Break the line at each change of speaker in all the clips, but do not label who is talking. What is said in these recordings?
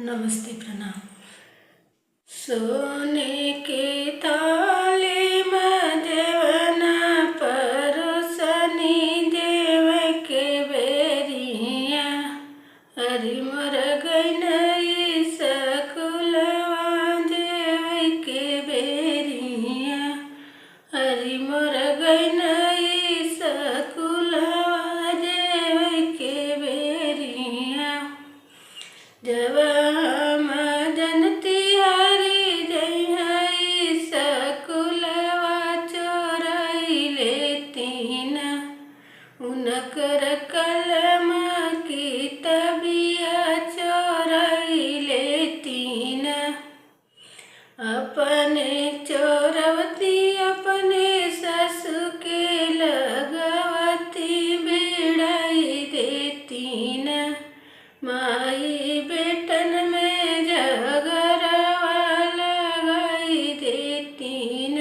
नमस्ते प्रणाम। सोने के थाली में देवना परोसनी देव के बेरिया, हरि मोर गई सकुलवा देव के बेरिया, हरि मोर गई सकुलवा देव के बेरिया। जब हम जनती हरि जय सकुलवा चोरई लेतीन, उनकर कलम की तबिया चोरई लेतीन। अपने चोरवती अपने ससु के लगवती बिड़ाई देतीन। माई बेटन में झगड़वा लगाई देतीन,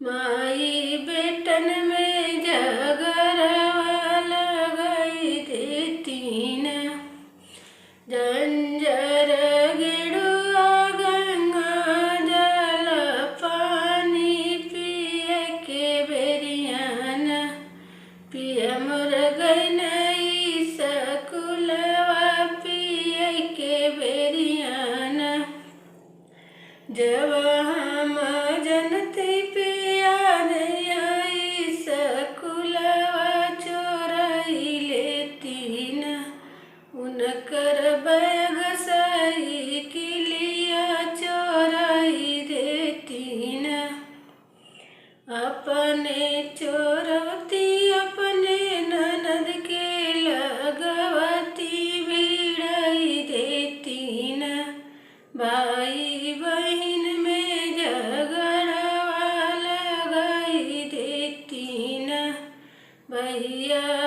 माई बेटन में झगड़वा लगाई देतीन। जंजर गिड़ुआ गंगा जल पानी पिए के बेरियान, पिया मोर गई सकुलवा पिए के बेरियान। जब हम जनती पिया आई सकुलवा चोरई लेतीन, उनकर बैग सही किलिया चोरई देतीन। अपने चोरवती अपने ननद के लगवती बिड़ाई देतीन। भाई बहन में झगड़वा लगाई देतीन। भैया